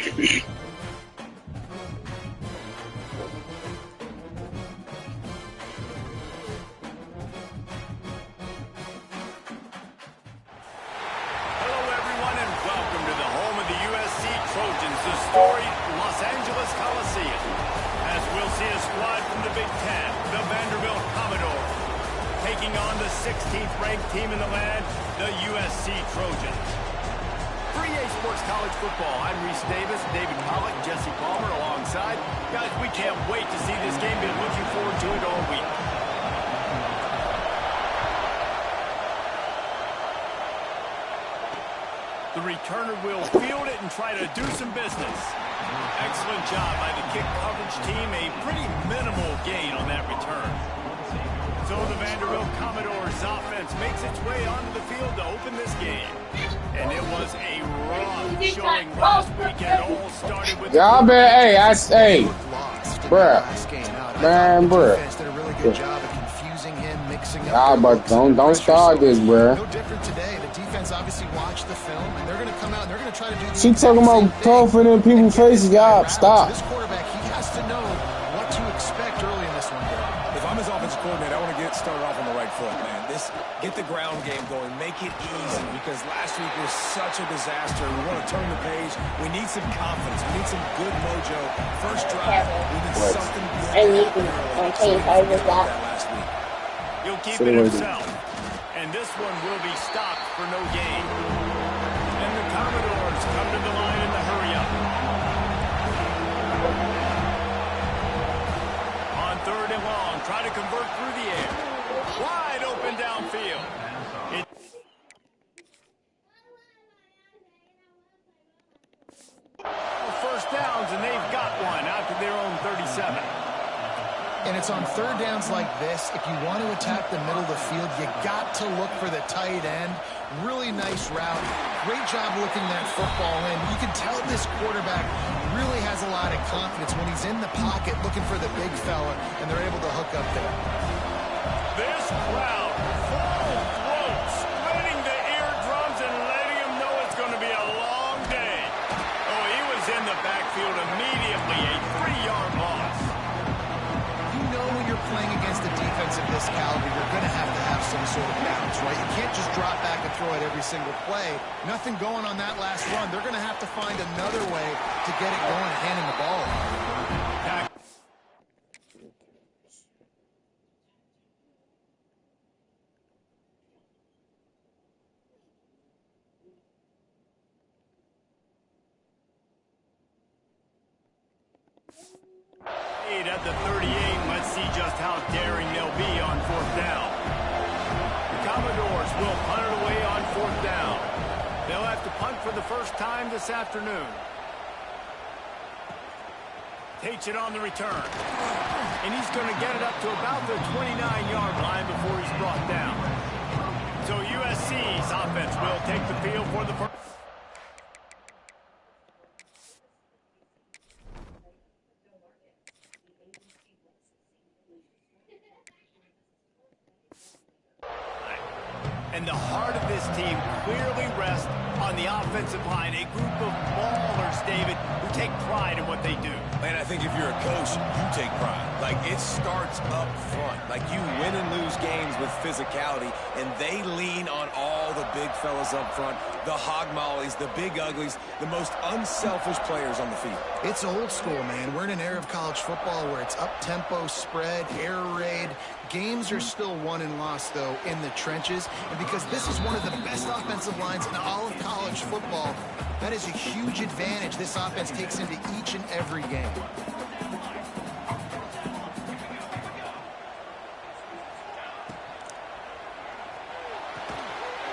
everyone, and welcome to the home of the USC Trojans, the storied Los Angeles Coliseum. As we'll see a squad from the Big Ten, the Vanderbilt Commodores, taking on the 16th ranked team in the land, the USC Trojans. For EA Sports College Football, I'm Reese Davis, David Pollack, Jesse Palmer alongside. Guys, we can't wait to see this game. Been looking forward to it all week. The returner will field it and try to do some business. Excellent job by the kick coverage team. A pretty minimal gain on that return. So the Vanderbilt Commodores offense makes its way onto the field to open this game. And it was a rough showing last week, and all started with... Y'all been, hey, bruh. Man, bruh. Did a really good job of confusing him, mixing up. Y'all, but don't start this, bruh. No different today. The defense obviously watched the film, and they're going to come out and they're going to try to do the She talking about toughin' in people's faces. Y'all, stop. This quarterback, he has to know what to expect early in this one. If I'm his offensive coordinator, I want to get started off on the right foot, man. Get the ground game going. Make it easy, because last week was such a disaster. We want to turn the page. We need some confidence. We need some good mojo. First drive, we need something good. I need to maintain hard with that. Last week. He'll keep it himself. And this one will be stopped for no gain. And the Commodores come to the line in the hurry-up. On 3rd and long, try to convert through the air. Wide open downfield. First downs, and they've got one out to their own 37. And it's on third downs like this. If you want to attack the middle of the field, you got to look for the tight end. Really nice route. Great job looking that football in. You can tell this quarterback really has a lot of confidence when he's in the pocket looking for the big fella, and they're able to hook up there. This crowd, full throat, splitting the eardrums and letting him know it's going to be a long day. Oh, he was in the backfield immediately, a 3-yard loss. You know when you're playing against a defense of this caliber, you're going to have some sort of balance, right? You can't just drop back and throw it every single play. Nothing going on that last run. They're going to have to find another way to get it going and handing the ball. 8 at the 38. Let's see just how daring they'll be on 4th down. The Commodores will punt it away on 4th down. They'll have to punt for the first time this afternoon. Takes it on the return. And he's going to get it up to about the 29-yard line before he's brought down. So USC's offense will take the field for the first. And the heart of this team clearly rests on the offensive line. A group of ballers, David, who take pride in what they do. Man, I think if you're a coach, you take pride. Like, it starts up front. Like, you win and lose games with physicality, and they lean on all the big fellas up front, the hog mollies, the big uglies, the most unselfish players on the field. It's old school, man. We're in an era of college football where it's up-tempo, spread, air raid. Games are still won and lost, though, in the trenches. And because this is one of the best offensive lines in all of college football, that is a huge advantage this offense takes into each and every game.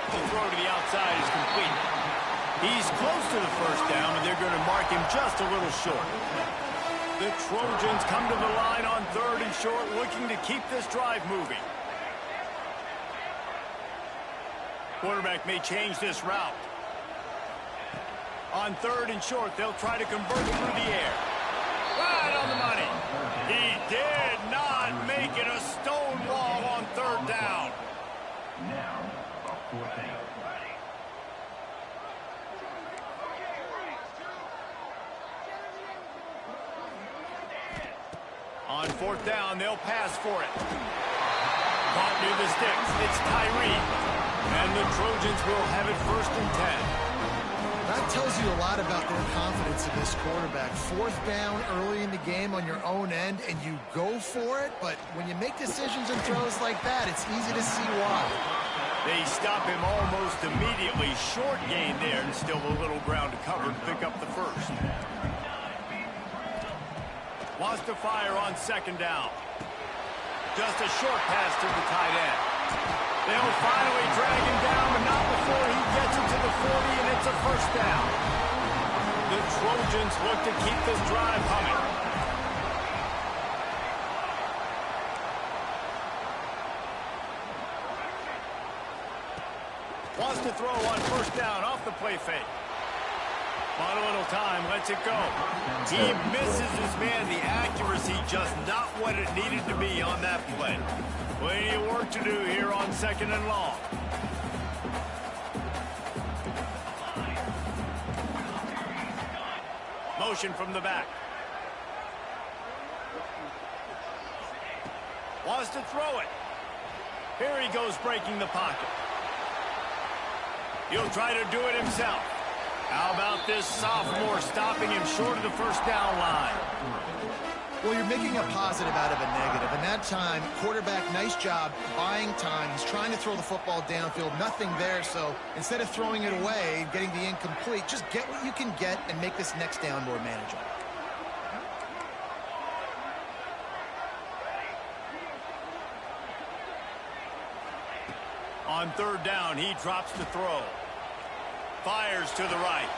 The throw to the outside is complete. He's close to the first down, and they're going to mark him just a little short. The Trojans come to the line on 3rd and short, looking to keep this drive moving. Quarterback may change this route. On 3rd and short, they'll try to convert through the air. Right on the money. He did not make it a stone wall on 3rd down. Now, a 4th down. On fourth down, they'll pass for it. Caught near the sticks. It's Tyree. And the Trojans will have it 1st and 10. That tells you a lot about their confidence in this quarterback. 4th down early in the game on your own end, and you go for it, but when you make decisions and throws like that, it's easy to see why. They stop him almost immediately. Short gain there, and still a little ground to cover to pick up the 1st. Wants to fire on 2nd down. Just a short pass to the tight end. They'll finally drag him down, but not before he gets it to the 40, and it's a 1st down. The Trojans look to keep this drive humming. Wants to throw on 1st down off the play fake. On a little time, lets it go. He misses his man. The accuracy just not what it needed to be on that play. Plenty of work to do here on 2nd and long. Motion from the back. Wants to throw it. Here he goes breaking the pocket. He'll try to do it himself. How about this sophomore stopping him short of the 1st down line? Well, you're making a positive out of a negative. And that time, quarterback, nice job buying time. He's trying to throw the football downfield. Nothing there, so instead of throwing it away and getting the incomplete, just get what you can get and make this next down more manageable. On 3rd down, he drops the throw. Fires to the right.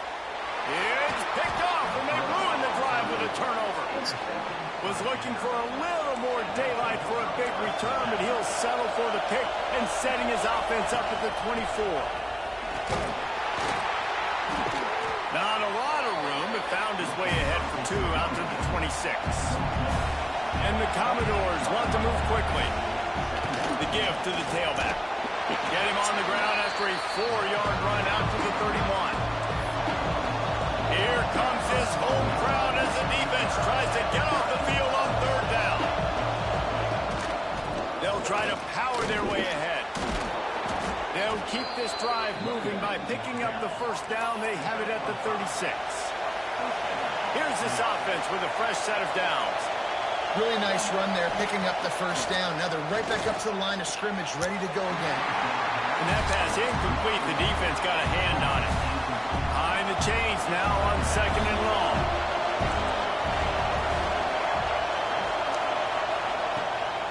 It's picked off, and they ruin the drive with a turnover. Was looking for a little more daylight for a big return, but he'll settle for the pick and setting his offense up at the 24. Not a lot of room, but found his way ahead for 2 out to the 26. And the Commodores want to move quickly. The give to the tailback. Get him on the ground after a 4-yard run out to the 31. Here comes his home crowd as the defense tries to get off the field on 3rd down. They'll try to power their way ahead. They'll keep this drive moving by picking up the 1st down. They have it at the 36. Here's this offense with a fresh set of downs. Really nice run there, picking up the 1st down. Now they're right back up to the line of scrimmage, ready to go again. And that pass incomplete. The defense got a hand on it. Behind the chains now on 2nd and long.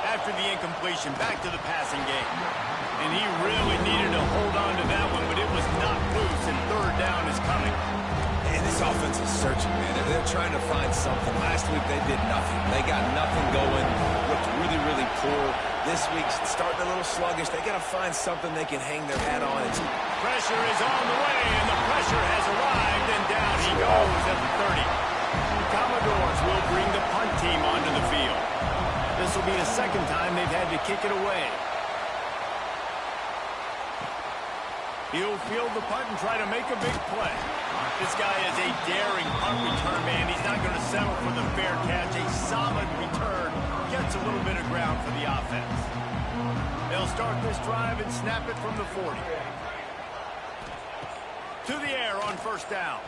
After the incompletion, back to the passing game. And he really needed to hold on to that one, but it was not loose, and 3rd down is coming. And this offense is searching, man. They're trying to find something. Last week, they did nothing. They got nothing going. Looked really, really poor. This week's starting a little sluggish. They got to find something they can hang their hat on. Pressure is on the way, and the pressure has arrived, and down he goes at the 30. The Commodores will bring the punt team onto the field. This will be the 2nd time they've had to kick it away. He'll field the punt and try to make a big play. This guy is a daring punt return man. He's not going to settle for the fair catch. A solid return gets a little bit of ground for the offense. They'll start this drive and snap it from the 40. To the air on 1st down.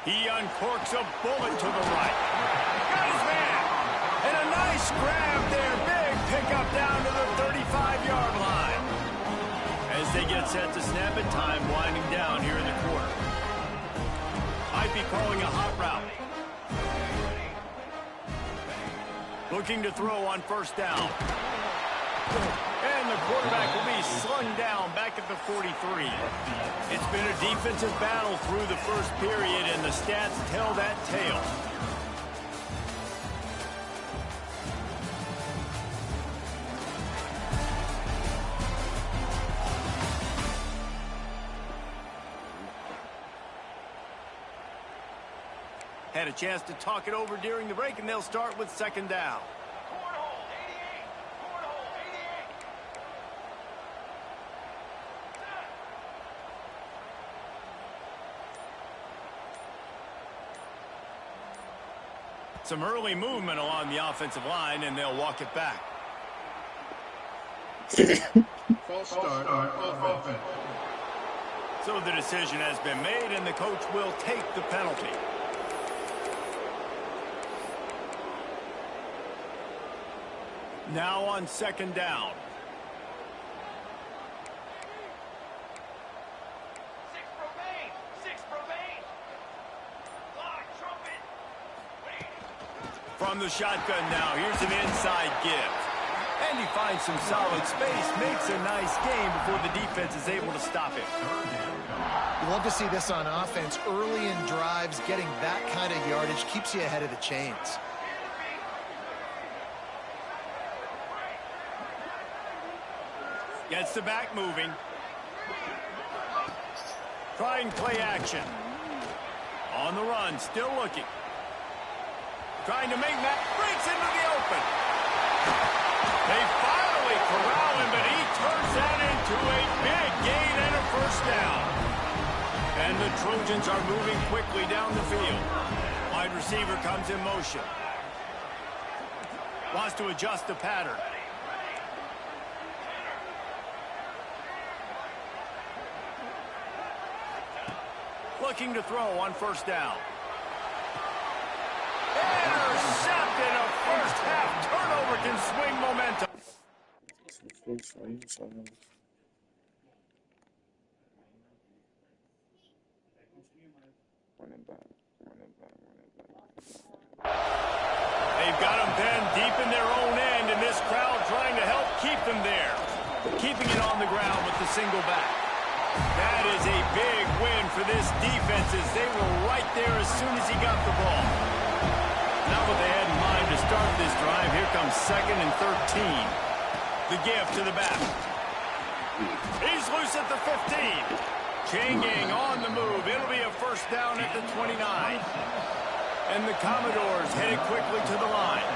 He uncorks a bullet to the right. Got his man. And a nice grab there. Big pickup down to the 35-yard line. As they get set to snap it, time winding down here in the quarter. Might be calling a hot route. Looking to throw on 1st down. And the quarterback will be slung down back at the 43. It's been a defensive battle through the 1st period, and the stats tell that tale. Had a chance to talk it over during the break, and they'll start with 2nd down. Some early movement along the offensive line, and they'll walk it back. False start on offense. So the decision has been made, and the coach will take the penalty. Now on second down. From the shotgun now, here's an inside give. And he finds some solid space, makes a nice game before the defense is able to stop him. You love to see this on offense. Early in drives, getting that kind of yardage keeps you ahead of the chains. Gets the back moving. Trying play action. On the run, still looking. Trying to make that, breaks into the open. They finally corral him, but he turns that into a big gain and a first down. And the Trojans are moving quickly down the field. Wide receiver comes in motion. Wants to adjust the pattern. Looking to throw on first down. Intercepted. A first half turnover can swing momentum. They've got them then deep in their own end, and this crowd trying to help keep them there. Keeping it on the ground with the single back. That is a big win for this defense as they were right there as soon as he got the ball. Not what they had in mind to start this drive. Here comes 2nd and 13. The give to the back. He's loose at the 15. Changing on the move. It'll be a first down at the 29. And the Commodores headed quickly to the line.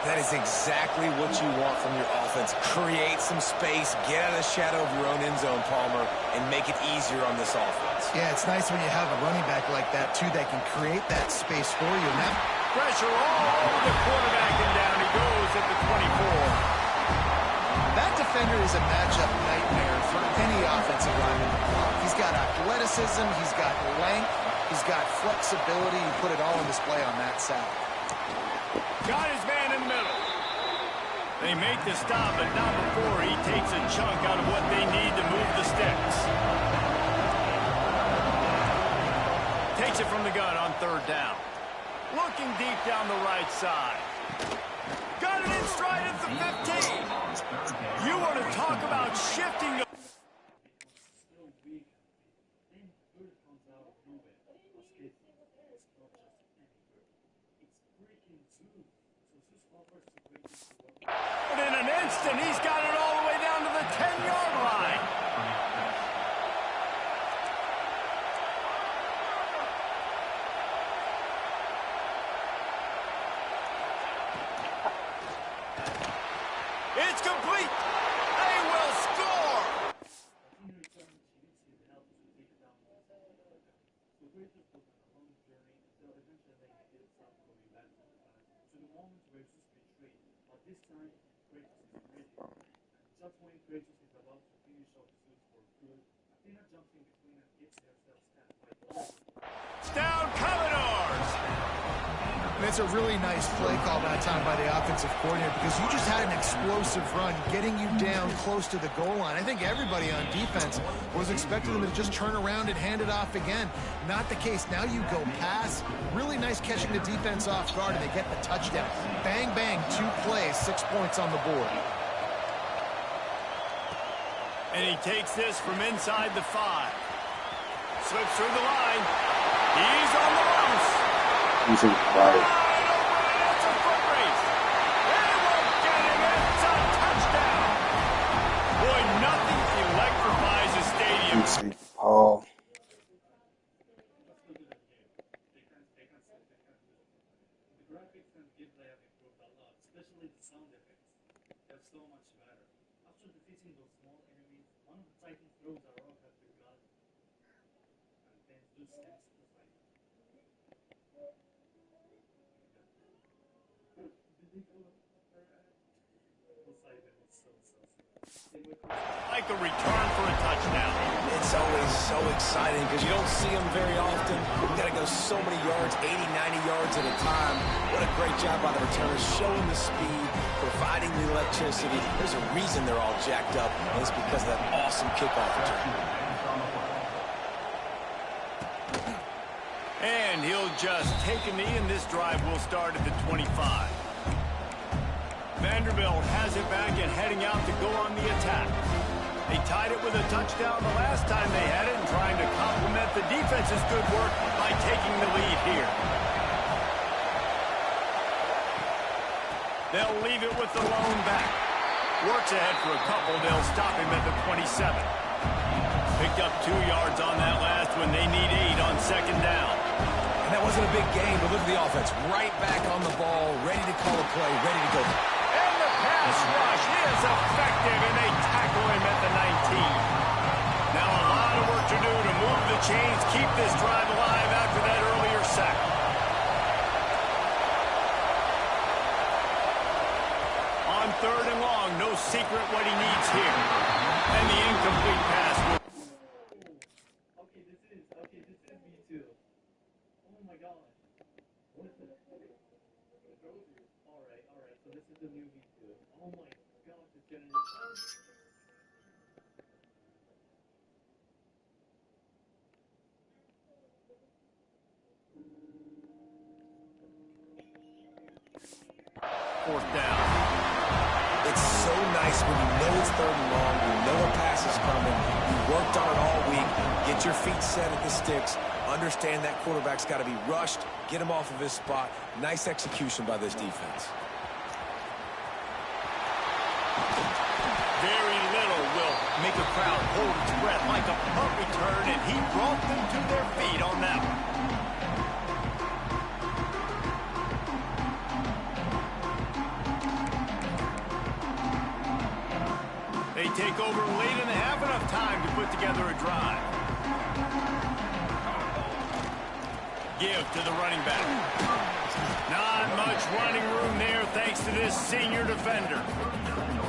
That is exactly what you want from your offense. Create some space, get out of the shadow of your own end zone, Palmer, and make it easier on this offense. Yeah, it's nice when you have a running back like that, too, that can create that space for you. Now, pressure all over the quarterback, and down he goes at the 24. That defender is a matchup nightmare for any offensive lineman to block. He's got athleticism, he's got length, he's got flexibility. He put it all on display on that side. Got his man in the middle. They make the stop, but not before he takes a chunk out of what they need to move the sticks. Takes it from the gun on third down. Looking deep down the right side. Got it in stride at the 15. You want to talk about shifting the... But in an instant, he's got it all the way down to the 10-yard line. It's complete. They will score. Down Commodores. And it's a really nice play call that time by the offensive coordinator because you just had an explosive run getting you down close to the goal line. I think everybody on defense was expecting them to just turn around and hand it off again. Not the case. Now you go pass. Really nice catching the defense off guard, and they get the touchdown. Bang, bang, 2 plays, 6 points on the board. And he takes this from inside the 5. Slips through the line. He's on the loose. He's in quiet. It's a foot race. They won't get him. It's a touchdown. Boy, nothing electrifies a stadium. He's in Paul. Like a return for a touchdown. It's always so exciting because you don't see them very often. You got to go so many yards, 80, 90 yards at a time. What a great job by the returners, showing the speed, providing the electricity. There's a reason they're all jacked up, and it's because of that awesome kickoff return. And he'll just take a knee, and this drive will start at the 25. Vanderbilt has it back and heading out to go on the attack. They tied it with a touchdown the last time they had it and trying to complement the defense's good work by taking the lead here. They'll leave it with the lone back. Works ahead for a couple. They'll stop him at the 27. Picked up 2 yards on that last one. They need 8 on second down. And that wasn't a big game, but look at the offense. Right back on the ball, ready to call a play, ready to go. And the pass rush is effective, and they tackle him at the 19. Now a lot of work to do to move the chains, keep this drive alive after that earlier sack. On third and long, no secret what he needs here. And the incomplete pass will... Okay, this is V2. Oh my gosh. What is this? Alright, so this is the new V2. Oh my gosh, it's gonna... Fourth down. It's so nice when you know it's third and long, you know a pass is coming, you worked on it all week, get your feet set at the sticks, understand that quarterback's got to be rushed, get him off of his spot. Nice execution by this defense. Very little will make a crowd hold its breath like a punt return, and he brought them to their feet on that one. They take over late in the half, enough time to put together a drive. Give to the running back. Not much running room there thanks to this senior defender.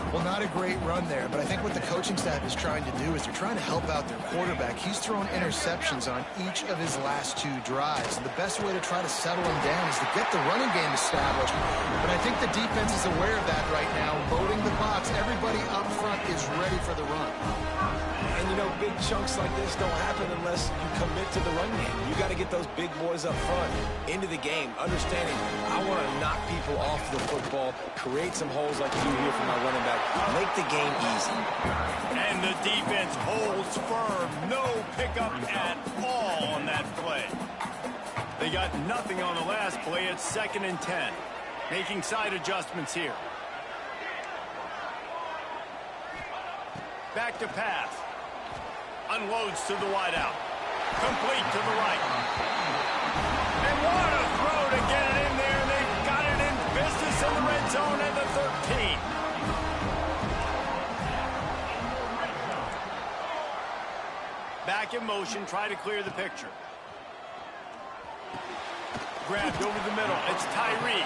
Well, not a great run there, but I think what the coaching staff is trying to do is they're trying to help out their quarterback. He's thrown interceptions on each of his last 2 drives, and the best way to try to settle him down is to get the running game established. But I think the defense is aware of that right now, loading the box. Everybody up front is ready for the run. And, you know, big chunks like this don't happen unless you commit to the run game. You got to get those big boys up front into the game, understanding I want to knock people off the football, create some holes like you do here for my running back, make the game easy. And the defense holds firm. No pickup at all on that play. They got nothing on the last play. It's 2nd and 10. Making side adjustments here. Back to pass. Unloads to the wideout. Complete to the right. And what a throw to get it in there. They've got it in business in the red zone at the 13. Back in motion, try to clear the picture. Grabbed over the middle. It's Tyree.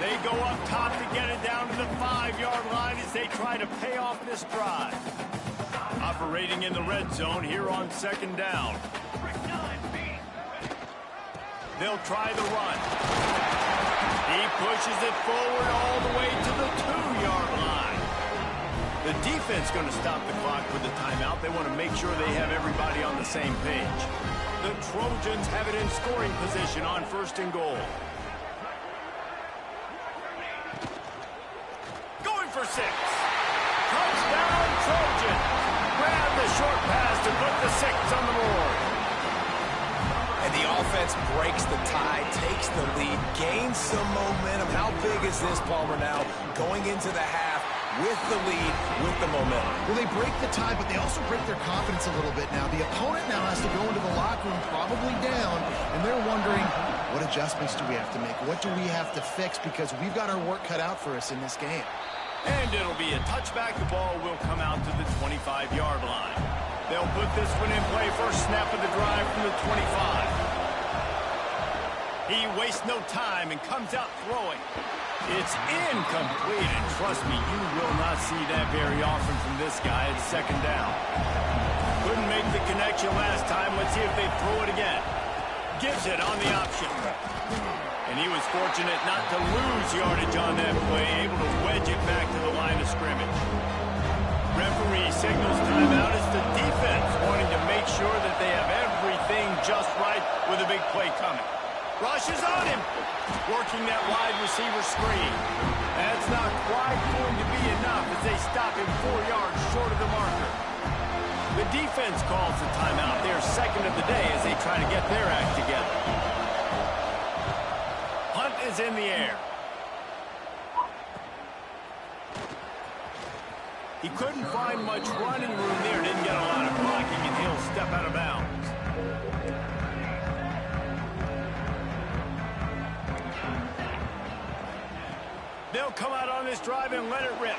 They go up top to get it down to the 5-yard line as they try to pay off this drive. Operating in the red zone here on 2nd down. They'll try the run. He pushes it forward all the way to the 2-yard line. The defense going to stop the clock with the timeout. They want to make sure they have everybody on the same page. The Trojans have it in scoring position on 1st and goal. Going for 6. Touchdown, Trojan. Grab the short pass to put the 6 on the board. And the offense breaks the tie, takes the lead, gains some momentum. How big is this, Palmer, now? Going into the half with the lead, with the momentum. Well, they break the tie, but they also break their confidence a little bit now. The opponent now has to go into the locker room probably down, and they're wondering, what adjustments do we have to make? What do we have to fix? Because we've got our work cut out for us in this game. And it'll be a touchback. The ball will come out to the 25-yard line. They'll put this one in play. First snap of the drive from the 25. He wastes no time and comes out throwing. It's incomplete, and trust me, you will not see that very often from this guy. It's second down. Couldn't make the connection last time. Let's see if they throw it again. Gives it on the option. And he was fortunate not to lose yardage on that play, able to wedge it back to the line of scrimmage. Referee signals timeout as the defense wanting to make sure that they have everything just right with a big play coming. Rushes on him, working that wide receiver screen. That's not quite going to be enough as they stop him 4 yards short of the marker. The defense calls the timeout. They're second of the day as they try to get their act together. Hunt is in the air. He couldn't find much running room there. Didn't get a lot of blocking, and he'll step out of bounds. They'll come out on this drive and let it rip.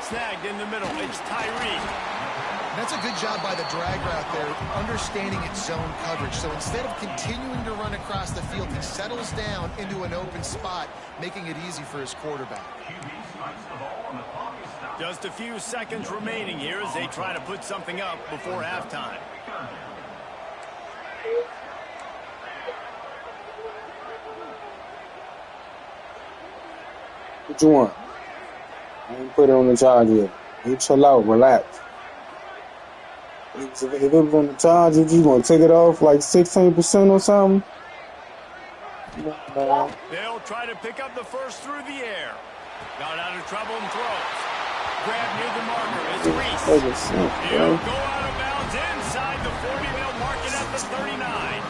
Snagged in the middle. It's Tyree. That's a good job by the drag route there, understanding its zone coverage. So instead of continuing to run across the field, he settles down into an open spot, making it easy for his quarterback. Just a few seconds remaining here as they try to put something up before halftime. What you want? I ain't put it on the charge yet. You chill out, relax. If it was on the charge, if you gonna take it off like 16% or something? No. They'll try to pick up the first through the air. Got out of trouble and throws. Grab near the marker. It's Reese. He'll go out of bounds inside the 40. They'll mark it at the 39.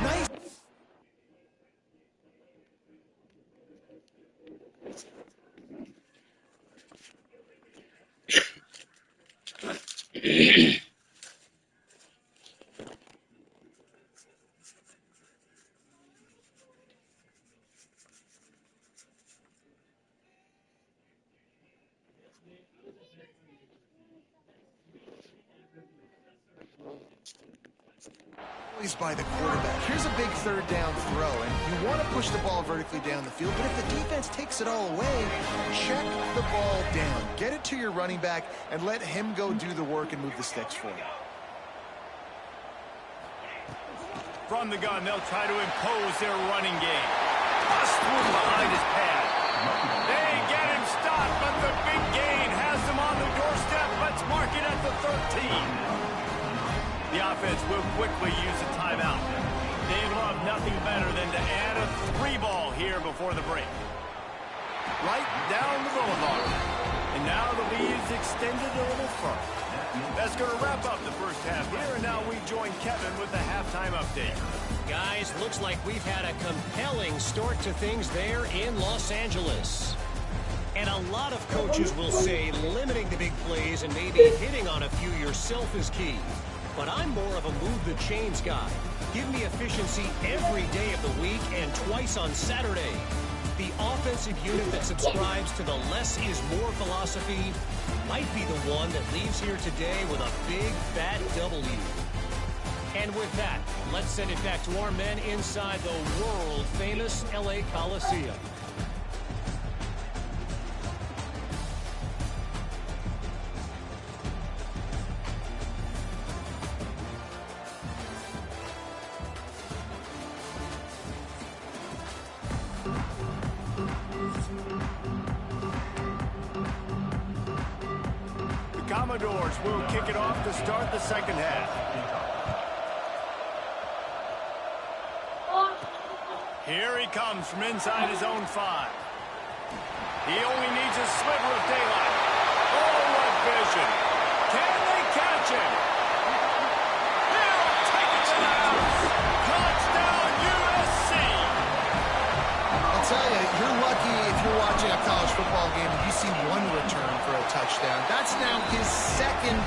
Nice. By the quarterback. Here's a big third down throw, and you want to push the ball vertically down the field, but if the defense takes it all away, check the ball down. Get it to your running back and let him go do the work and move the sticks for you. From the gun, they'll try to impose their running game. Bust through behind his pad. They get him stopped, but the big gain has them on the doorstep. Let's mark it at the 13. The offense will quickly use a timeout. They love nothing better than to add a 3-ball here before the break. Right down the boulevard. And now the lead's extended a little further. That's going to wrap up the first half here, and now we join Kevin with the halftime update. Guys, looks like we've had a compelling start to things there in Los Angeles. And a lot of coaches will say limiting the big plays and maybe hitting on a few yourself is key. But I'm more of a move the chains guy. Give me efficiency every day of the week and twice on Saturday. The offensive unit that subscribes to the less is more philosophy might be the one that leaves here today with a big, fat W. And with that, let's send it back to our men inside the world-famous LA Coliseum. Commodores will kick it off to start the second half. Here he comes from inside his own 5. He only needs a sliver of daylight. Oh, what vision. Can they catch him? He'll take it to the house. Touchdown, USC. I'll tell you, you're lucky if you're watching a college football game and you see one return for a touchdown. That's now his second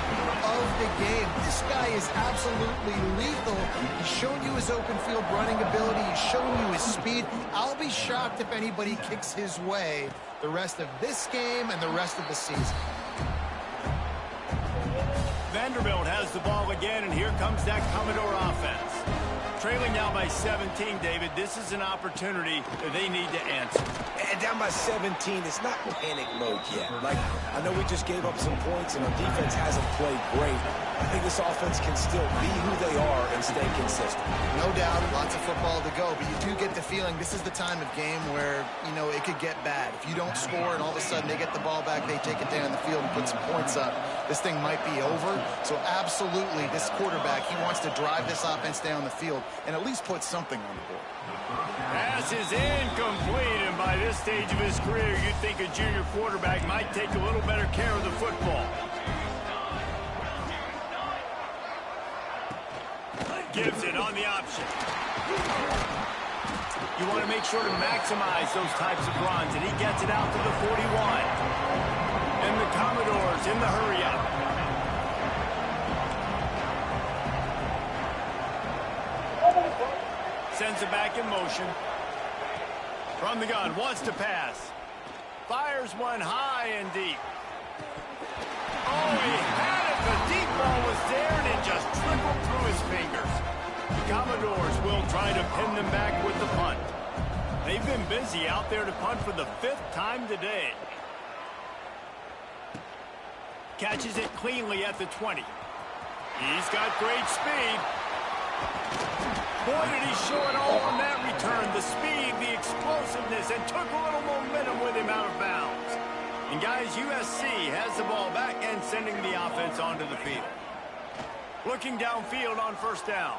of the game. This guy is absolutely lethal. He's shown you his open field running ability. He's shown you his speed. I'll be shocked if anybody kicks his way the rest of this game and the rest of the season. Vanderbilt has the ball again, and here comes that Commodore offense. trailing now by 17, David. This is an opportunity that they need to answer. And down by 17, it's not panic mode yet. Like, I know we just gave up some points and our defense hasn't played great. I think this offense can still be who they are and stay consistent. No doubt, lots of football to go, but you do get the feeling this is the time of game where, you know, it could get bad. If you don't score and all of a sudden they get the ball back, they take it down the field and put some points up, this thing might be over. So absolutely, this quarterback, he wants to drive this offense down the field and at least put something on the board. Pass is incomplete, and by this stage of his career, you'd think a junior quarterback might take a little better care of the football. Gives it on the option. You want to make sure to maximize those types of runs, and he gets it out to the 41. And the Commodores in the hurry-up. Sends it back in motion. From the gun, wants to pass. Fires one high and deep. Oh, he had it. The deep ball was there, and it just trickled through his fingers. The Commodores will try to pin them back with the punt. They've been busy out there to punt for the 5th time today. Catches it cleanly at the 20. He's got great speed. Boy, did he show it all on that return. The speed, the explosiveness, and took a little momentum with him out of bounds. And guys, USC has the ball back and sending the offense onto the field. Looking downfield on first down.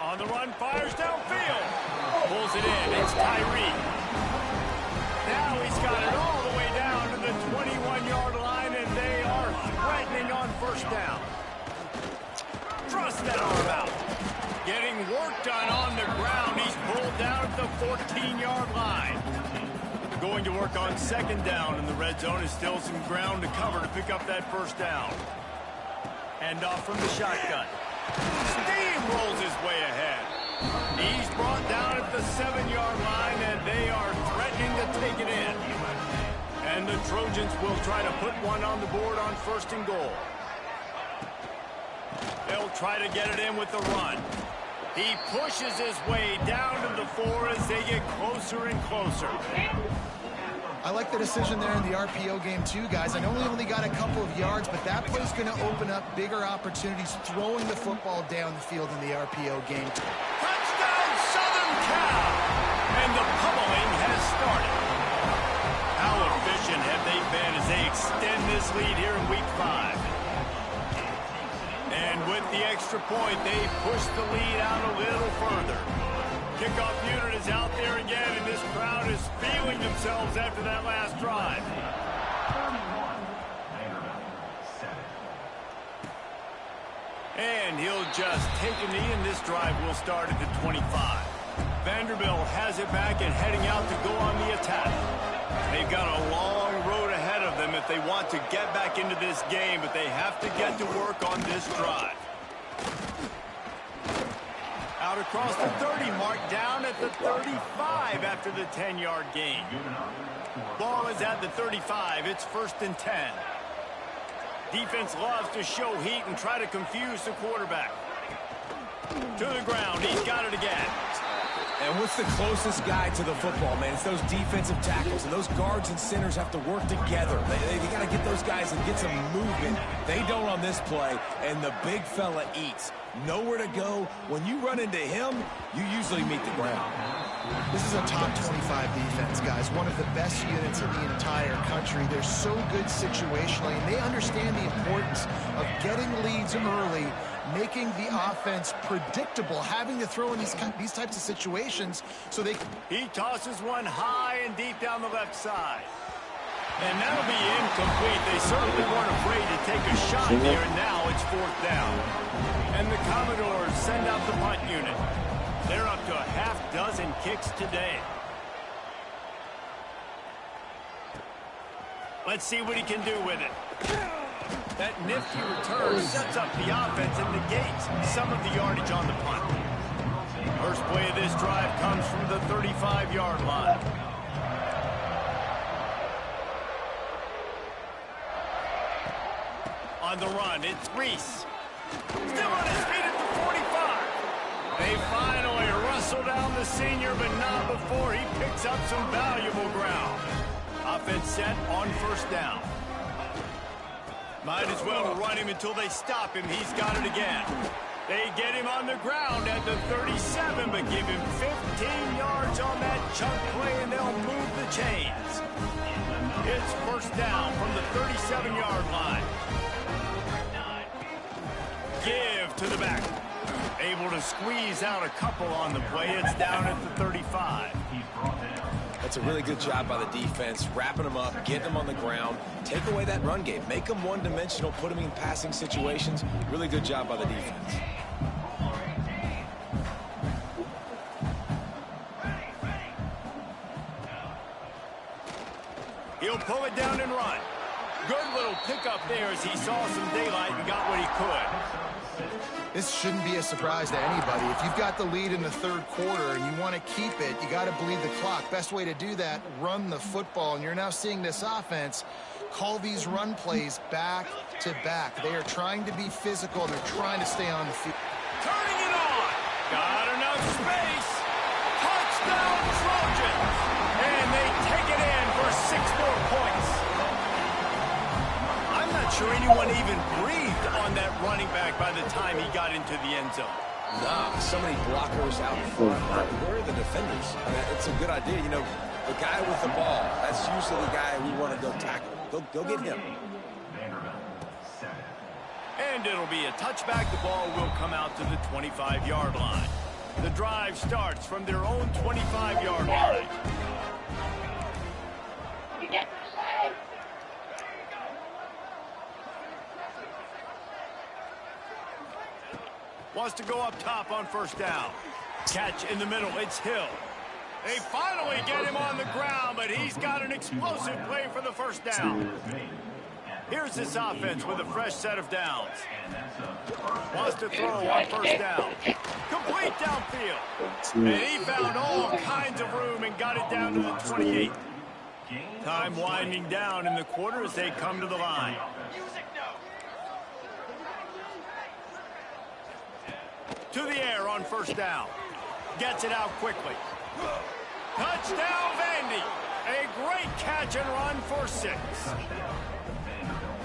On the run, fires downfield. Pulls it in. It's Tyree. Now he's got it all the way down to the 21-yard line, and they are threatening on first down. Thrust that arm out. Getting work done on the ground. He's pulled down at the 14-yard line. Going to work on second down, and the red zone is still some ground to cover to pick up that first down. Hand off from the shotgun. Steamrolls his way ahead. He's brought down at the 7-yard line, and they are threatening to take it in. And the Trojans will try to put one on the board on first and goal. They'll try to get it in with the run. He pushes his way down to the 4 as they get closer and closer. I like the decision there in the RPO game too, guys. I know he only got a couple of yards, but that play's going to open up bigger opportunities throwing the football down the field in the RPO game. Touchdown, Southern Cal! And the pummeling has started. How efficient have they been as they extend this lead here in Week 5? And with the extra point, they push the lead out a little further. Kickoff unit is out there again, and this crowd is feeling themselves after that last drive. And he'll just take a knee, and this drive will start at the 25. Vanderbilt has it back and heading out to go on the attack. They've got a long road ahead of them if they want to get back into this game, but they have to get to work on this drive. Out across the 30 mark, down at the 35 after the 10-yard gain. Ball is at the 35. It's 1st and 10. Defense loves to show heat and try to confuse the quarterback. To the ground. He's got it again. And what's the closest guy to the football, man? It's those defensive tackles, and those guards and centers have to work together. They got to get those guys and get some movement. They don't on this play, and the big fella eats. Nowhere to go. When you run into him, you usually meet the ground. This is a top 25 defense, guys. One of the best units in the entire country. They're so good situationally, and they understand the importance of getting leads early, making the offense predictable, having to throw in these types of situations so they... He tosses one high and deep down the left side. And that'll be incomplete. They certainly weren't afraid to take a shot there, and now it's 4th down. And the Commodores send out the punt unit. They're up to a half-dozen kicks today. Let's see what he can do with it. That nifty return sets up the offense and negates some of the yardage on the punt. First play of this drive comes from the 35-yard line. On the run, it's Reese. Still on his feet at the 45. They finally wrestle down the senior, but not before he picks up some valuable ground. Offense set on first down. Might as well run him until they stop him. He's got it again. They get him on the ground at the 37, but give him 15 yards on that chunk play, and they'll move the chains. It's first down from the 37-yard line. Give to the back. Able to squeeze out a couple on the play. It's down at the 35. That's a really good job by the defense, wrapping them up, getting them on the ground, take away that run game, make them one-dimensional, put them in passing situations. Really good job by the defense. He'll pull it down and run. Good little pickup there as he saw some daylight and got what he could. This shouldn't be a surprise to anybody. If you've got the lead in the third quarter and you want to keep it, you got to bleed the clock. Best way to do that, run the football. And you're now seeing this offense call these run plays back to back. They are trying to be physical, and they're trying to stay on the field. Turning it on. Got enough space. Touchdown Trojans. And they take it in for 6 more points. I'm not sure anyone even breathed on that running back by the time he got into the end zone. Nah, so many blockers out in front. Where are the defenders? I mean, it's a good idea. You know, the guy with the ball, that's usually the guy we want to go tackle. Go get him. And it'll be a touchback. The ball will come out to the 25-yard line. The drive starts from their own 25-yard line. Wants to go up top on first down. Catch in the middle. It's Hill. They finally get him on the ground, but he's got an explosive play for the first down. Here's this offense with a fresh set of downs. Wants to throw on first down. Complete downfield. And he found all kinds of room and got it down to the 28. Time winding down in the quarter as they come to the line. To the air on first down. Gets it out quickly. Touchdown, Vandy. A great catch and run for 6.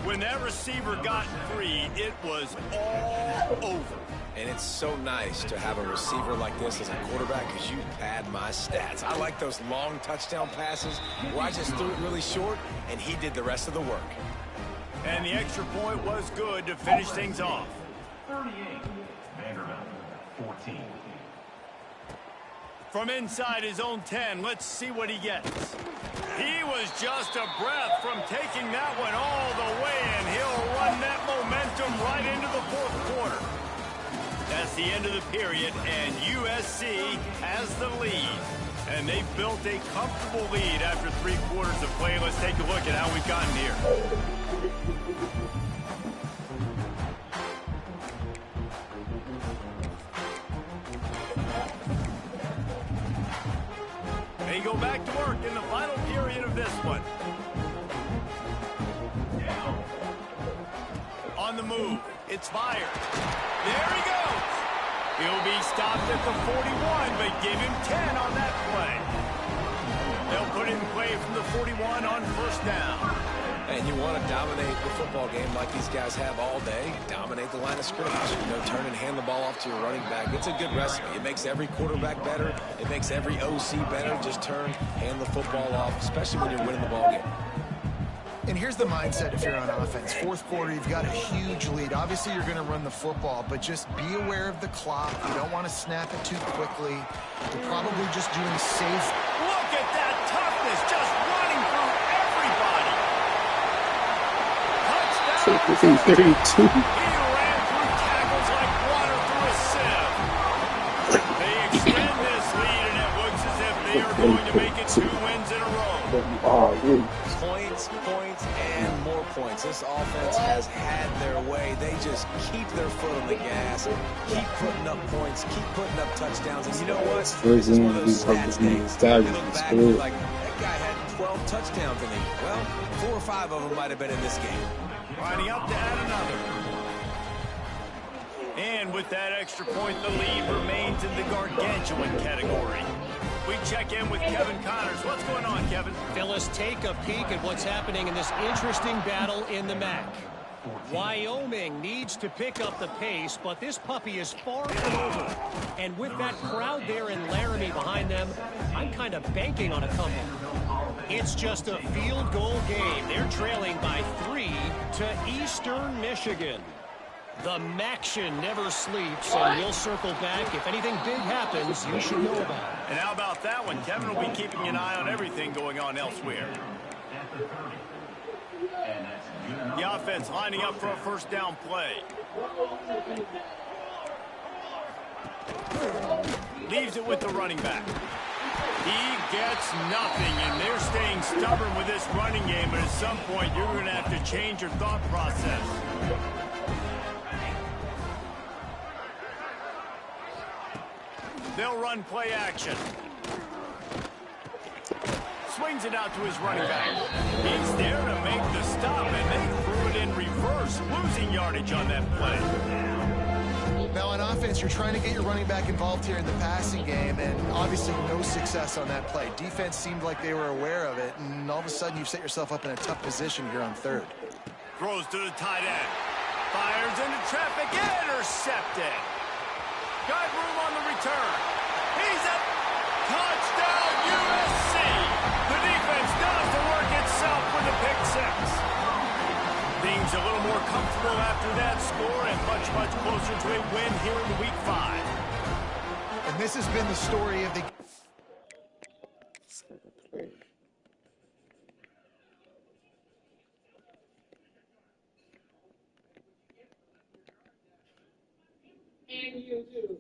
When that receiver got free, it was all over. And it's so nice to have a receiver like this as a quarterback because you pad my stats. I like those long touchdown passes where I just threw it really short, and he did the rest of the work. And the extra point was good to finish things off. 38, Vanderbilt, 14. From inside his own 10, let's see what he gets. He was just a breath from taking that one all the way, and he'll run that momentum right into the fourth quarter. That's the end of the period, and USC has the lead. And they've built a comfortable lead after 3 quarters of play. Let's take a look at how we've gotten here. They go back to work in the final period of this one. On the move, it's fired. There he goes. He'll be stopped at the 41, but give him 10 on that play. They'll put in play from the 41 on first down. And you want to dominate the football game like these guys have all day. Dominate the line of scrimmage. You know, turn and hand the ball off to your running back. It's a good recipe. It makes every quarterback better. It makes every OC better. Just turn, hand the football off, especially when you're winning the ball game. And here's the mindset if you're on offense. Fourth quarter, you've got a huge lead. Obviously, you're going to run the football, but just be aware of the clock. You don't want to snap it too quickly. You're probably just doing safe. Look at that toughness, just running through everybody. Touchdown. 32. He ran through tackles like water through a sieve. They extend this lead, and it looks as if they are going to make it 2 wins in a row. Points, and more points. This offense has had their way. They just keep their foot on the gas, keep putting up points, keep putting up touchdowns. And you know what? This is one of those stats days. You look back and you're like, that guy had 12 touchdowns in it. Well, 4 or 5 of them might have been in this game. Lining up to add another. And with that extra point, the lead remains in the gargantuan category. We check in with Kevin Connors. What's going on, Kevin? Phyllis, take a peek at what's happening in this interesting battle in the MAC. Wyoming needs to pick up the pace, but this puppy is far from over. And with that crowd there in Laramie behind them, I'm kind of banking on a comeback. It's just a field goal game. They're trailing by 3 to Eastern Michigan. The Maction never sleeps, and we'll circle back. If anything big happens, you should know about it. And how about that one? Kevin will be keeping an eye on everything going on elsewhere. The offense lining up for a first down play. Leaves it with the running back. He gets nothing, and they're staying stubborn with this running game, but at some point you're going to have to change your thought process. They'll run play action. Swings it out to his running back. He's there to make the stop, and they threw it in reverse, losing yardage on that play. Now, on offense, you're trying to get your running back involved here in the passing game, and obviously no success on that play. Defense seemed like they were aware of it, and all of a sudden you've set yourself up in a tough position here on third. Throws to the tight end. Fires into traffic. Intercepted. Got room on the return. He's up. Touchdown, USC. The defense does the work itself with a pick six. Things a little more comfortable after that score and much, much closer to a win here in week 5. And this has been the story of the... And you too.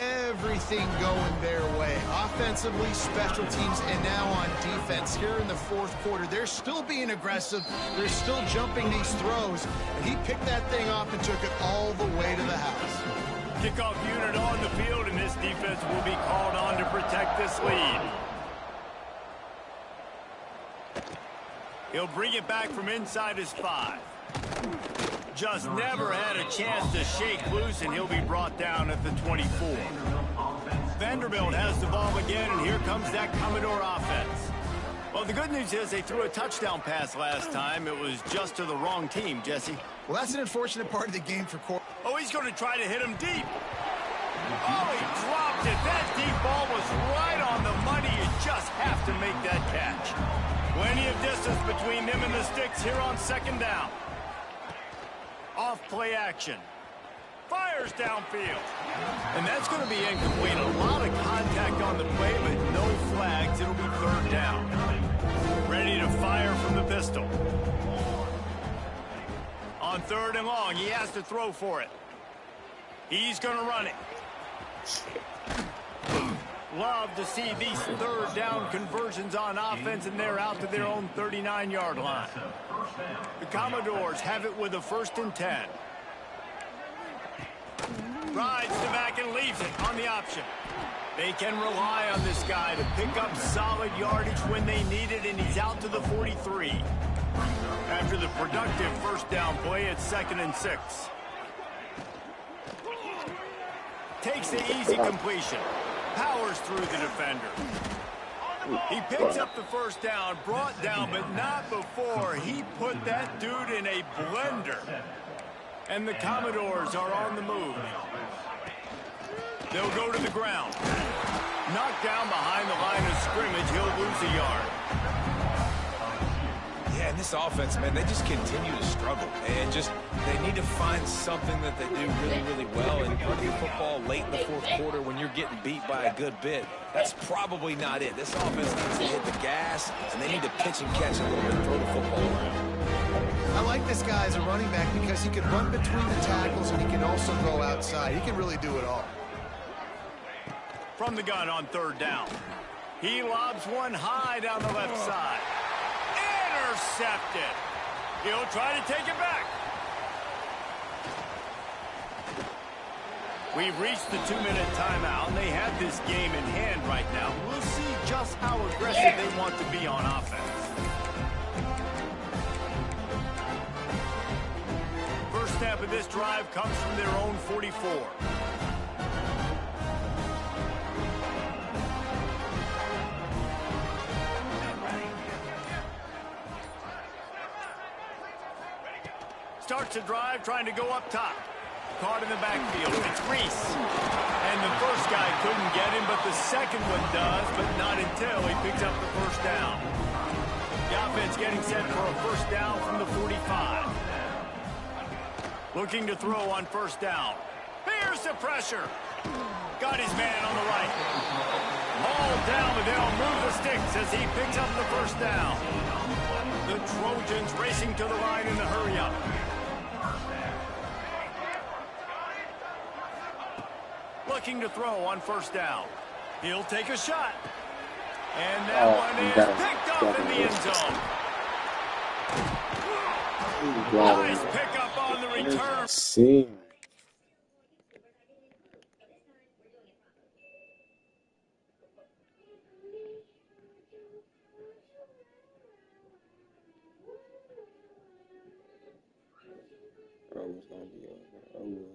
Everything going their way. Offensively, special teams, and now on defense here in the fourth quarter. They're still being aggressive. They're still jumping these throws. And he picked that thing off and took it all the way to the house. Kickoff unit on the field, and this defense will be called on to protect this lead. He'll bring it back from inside his 5. Just never had a chance to shake loose, and he'll be brought down at the 24. Vanderbilt has the ball again, and here comes that Commodore offense. Well, the good news is they threw a touchdown pass last time. It was just to the wrong team, Jesse. Well, that's an unfortunate part of the game for Cor. Oh, he's going to try to hit him deep. Oh, he dropped it. That deep ball was right on the money. You just have to make that catch. Plenty of distance between him and the sticks here on second down. Off play action. Fires downfield. And that's going to be incomplete. A lot of contact on the play, but no flags. It'll be third down. Ready to fire from the pistol. On third and long, he has to throw for it. He's going to run it. Love to see these third down conversions on offense, and they're out to their own 39-yard line. The Commodores have it with a 1st and 10. Rides to back and leaves it on the option. They can rely on this guy to pick up solid yardage when they need it, and he's out to the 43. After the productive first down play, it's 2nd and 6. Takes the easy completion. Powers through the defender. He picks up the first down, brought down, but not before he put that dude in a blender. And the Commodores are on the move. They'll go to the ground. Knocked down behind the line of scrimmage, he'll lose a yard. Yeah, And this offense, man, they just continue to struggle. And they need to find something that they do really, really well. And running the football late in the fourth quarter when you're getting beat by a good bit, that's probably not it. This offense needs to hit the gas, and they need to pitch and catch a little bit and throw the football around. I like this guy as a running back because he can run between the tackles and he can also go outside. He can really do it all. From the gun on third down. He lobs one high down the left side. Intercepted. He'll try to take it back. We've reached the 2-minute timeout, and they have this game in hand right now. We'll see just how aggressive they want to be on offense. First snap of this drive comes from their own 44. Starts a drive trying to go up top. Caught in the backfield. It's Reese. And the first guy couldn't get him, but the second one does, but not until he picks up the first down. The offense getting set for a first down from the 45. Looking to throw on first down. Here's the pressure. Got his man on the right. Hauled down, but they'll move the sticks as he picks up the first down. The Trojans racing to the line in the hurry-up. Looking to throw on first down. He'll take a shot. And that one is picked up in the end zone. Nice pickup on the return. See. It's gonna be over.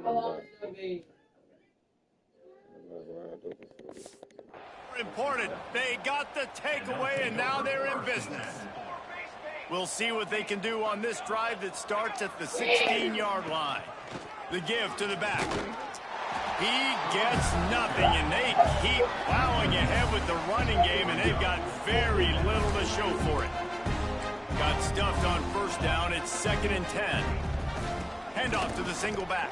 How long is it gonna be? Important. They got the takeaway, and now they're in business. We'll see what they can do on this drive that starts at the 16-yard line. The give to the back. He gets nothing, and they keep plowing ahead with the running game, and they've got very little to show for it. Got stuffed on first down. It's 2nd and 10. Handoff to the single back.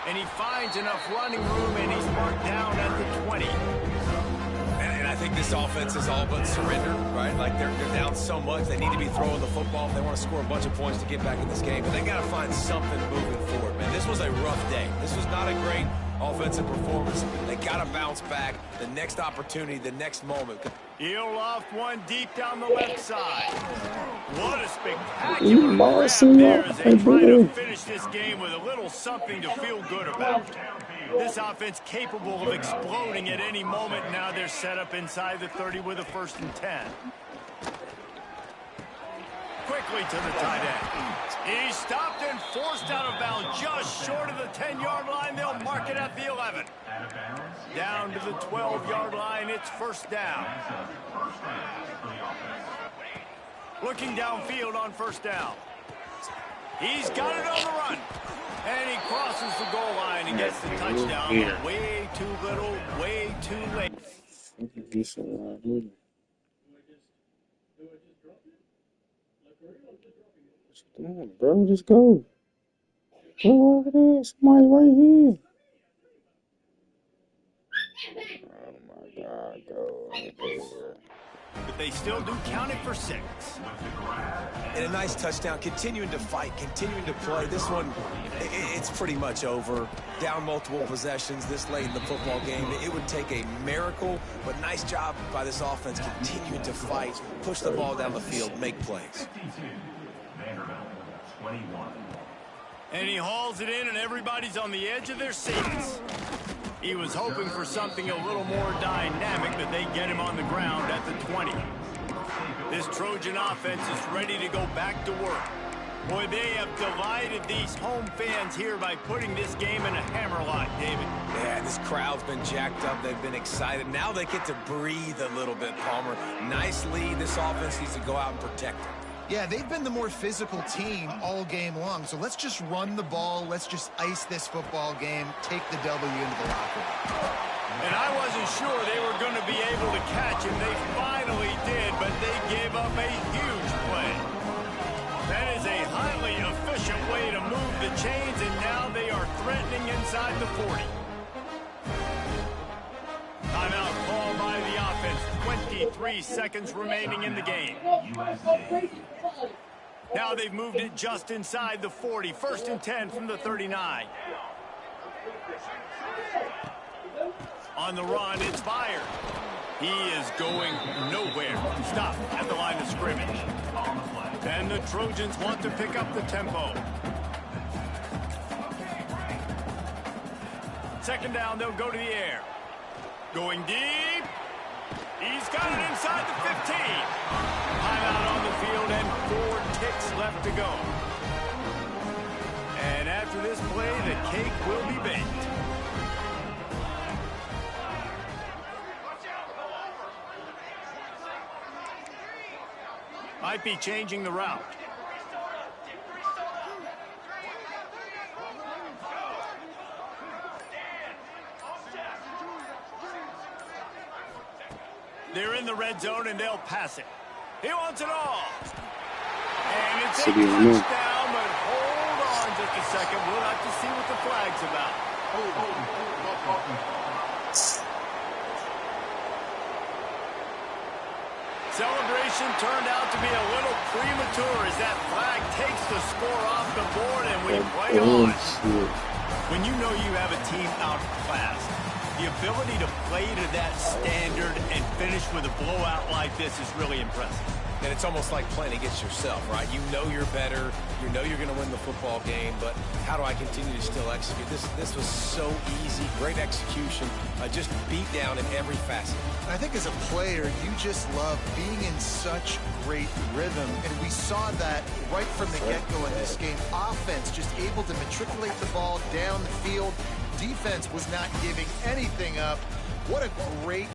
And he finds enough running room, and he's marked down at the 20. And I think this offense is all but surrendered, right? Like they're down so much, they need to be throwing the football if they want to score a bunch of points to get back in this game. But they got to find something moving forward, man. This was a rough day. This was not a great offensive performance. They got to bounce back. The next opportunity, the next moment. He'll loft one deep down the left side. What a spectacular grab there as they try to finish this game with a little something to feel good about. This offense capable of exploding at any moment. Now they're set up inside the 30 with a 1st and 10. Quickly to the tight end. He's stopped and forced out of bounds just short of the 10-yard line. They'll mark it at the 11. Down to the 12-yard line. It's first down. Looking downfield on first down. He's got it on the run. And he crosses the goal line and gets the touchdown. Way too little, way too late. Come on, bro, just go. Go over there. Somebody right here. Oh my God, go over there. But they still do count it for 6. And a nice touchdown, continuing to fight, continuing to play. This one, it's pretty much over. Down multiple possessions this late in the football game. It would take a miracle, but nice job by this offense continuing to fight, push the ball down the field, make plays. And he hauls it in, and everybody's on the edge of their seats. He was hoping for something a little more dynamic, but they get him on the ground at the 20. This Trojan offense is ready to go back to work. Boy, they have delighted these home fans here by putting this game in a hammerlock, David. Yeah, this crowd's been jacked up. They've been excited. Now they get to breathe a little bit, Palmer. Nice lead. This offense needs to go out and protect it. Yeah, they've been the more physical team all game long. So let's just run the ball. Let's just ice this football game, take the W into the locker room. And I wasn't sure they were going to be able to catch him. They finally did, but they gave up a huge play. That is a highly efficient way to move the chains, and now they are threatening inside the 40. Timeout called by the offense. 23 seconds remaining in the game. Now they've moved it just inside the 40. 1st and 10 from the 39. On the run, it's fired. He is going nowhere. Stop at the line of scrimmage. And the Trojans want to pick up the tempo. 2nd down, they'll go to the air. Going deep. He's got it inside the 15. Timeout on the field and 4 ticks left to go. And after this play, the cake will be baked. Might be changing the route. They're in the red zone, and they'll pass it. He wants it all. And it's a touchdown, but hold on just a second. We'll have to see what the flag's about. Celebration turned out to be a little premature as that flag takes the score off the board, and we play on. When you know you have a team outclassed, the ability to play to that standard and finish with a blowout like this is really impressive. And it's almost like playing against yourself, right? You know you're better. You know you're going to win the football game, but how do I continue to still execute? This was so easy. Great execution. Just beat down in every facet. I think as a player, you just love being in such great rhythm, and we saw that right from the get-go in this game. Offense just able to matriculate the ball down the field. Defense was not giving anything up. What a great